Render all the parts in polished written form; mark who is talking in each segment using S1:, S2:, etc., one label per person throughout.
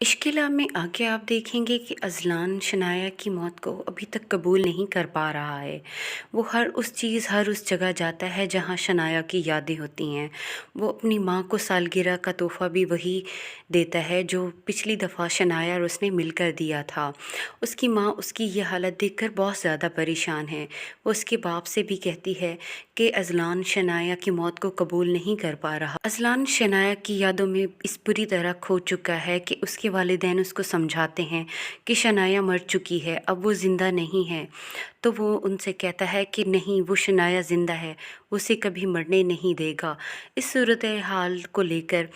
S1: इश्किला में आगे आप देखेंगे कि अज़लान शनाया की मौत को अभी तक कबूल नहीं कर पा रहा है। वो हर उस जगह जाता है जहाँ शनाया की यादें होती हैं। वो अपनी माँ को सालगिरह का तोहफ़ा भी वही देता है जो पिछली दफ़ा शनाया और उसने मिलकर दिया था। उसकी माँ उसकी ये हालत देखकर बहुत ज़्यादा परेशान है। वो उसके बाप से भी कहती है कि अज़लान शनाया की मौत को कबूल नहीं कर पा रहा। अज़लान शनाया की यादों में इस बुरी तरह खो चुका है कि उसके वालिदैन उसको समझाते हैं कि शनाया मर चुकी है, अब वो ज़िंदा नहीं है। तो वो उनसे कहता है कि नहीं, वो शनाया ज़िंदा है, वो उसे कभी मरने नहीं देगा। इस सूरत हाल को लेकर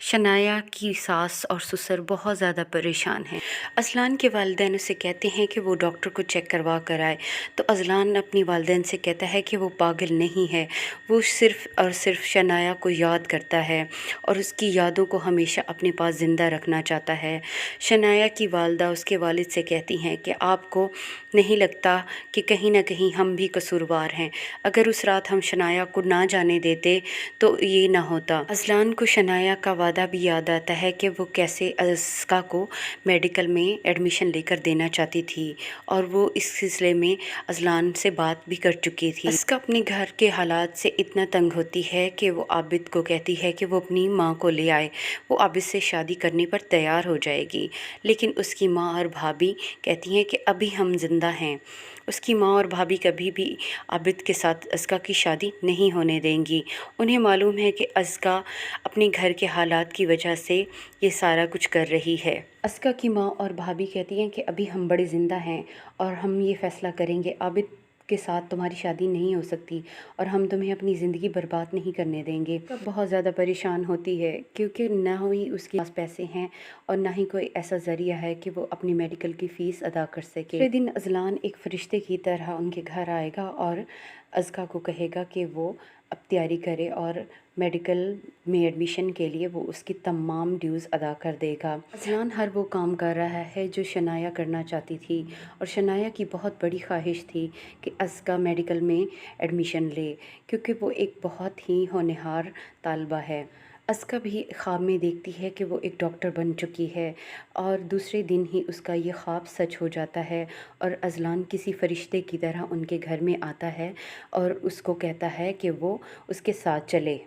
S1: शनाया की सास और ससुर बहुत ज़्यादा परेशान हैं। अज़लान के वालिदैन उसे कहते हैं कि वो डॉक्टर को चेक करवा कर आए। तो अज़लान अपनी वालिदैन से कहता है कि वो पागल नहीं है, वो सिर्फ़ और सिर्फ शनाया को याद करता है और उसकी यादों को हमेशा अपने पास ज़िंदा रखना चाहता है। शनाया की वालदा उसके वालिद से कहती हैं कि आपको नहीं लगता कि कहीं ना कहीं हम भी कसूरवार हैं? अगर उस रात हम शनाया को ना जाने देते तो ये ना होता। अज़लान को शनाया का वादा भी याद आता है कि वो कैसे अस्का को मेडिकल में एडमिशन लेकर देना चाहती थी और वो इस सिलसिले में अज़लान से बात भी कर चुकी थी। अस्का अपने घर के हालात से इतना तंग होती है कि वो आबिद को कहती है कि वो अपनी माँ को ले आए। वो आबिद से शादी करने पर तैयार हो जाएगी, लेकिन उसकी माँ और भाभी कहती हैं कि अभी हम जिंदा हैं। उसकी माँ और भाभी कभी भी आबिद के साथ अस्का की शादी नहीं होने देंगी। उन्हें मालूम है कि अस्का अपने घर के हालात की वजह से ये सारा कुछ कर रही है। अस्का की माँ और भाभी कहती हैं कि अभी हम बड़े ज़िंदा हैं और हम ये फ़ैसला करेंगे, आबिद के साथ तुम्हारी शादी नहीं हो सकती और हम तुम्हें अपनी ज़िंदगी बर्बाद नहीं करने देंगे। तब बहुत ज़्यादा परेशान होती है क्योंकि ना ही उसके पास पैसे हैं और ना ही कोई ऐसा ज़रिया है कि वो अपनी मेडिकल की फ़ीस अदा कर सके। दूसरे दिन अज़लान एक फ़रिश्ते की तरह उनके घर आएगा और अस्का को कहेगा कि वो अब तैयारी करे और मेडिकल में एडमिशन के लिए वो उसकी तमाम ड्यूज़ अदा कर देगा। अज़लान हर वो काम कर रहा है जो शनाया करना चाहती थी और शनाया की बहुत बड़ी ख्वाहिश थी कि अस्का मेडिकल में एडमिशन ले, क्योंकि वो एक बहुत ही होनहार तालबा है। अस्का भी ख्वाब में देखती है कि वो एक डॉक्टर बन चुकी है और दूसरे दिन ही उसका ये ख्वाब सच हो जाता है और अज़लान किसी फ़रिश्ते की तरह उनके घर में आता है और उसको कहता है कि वो उसके साथ चले।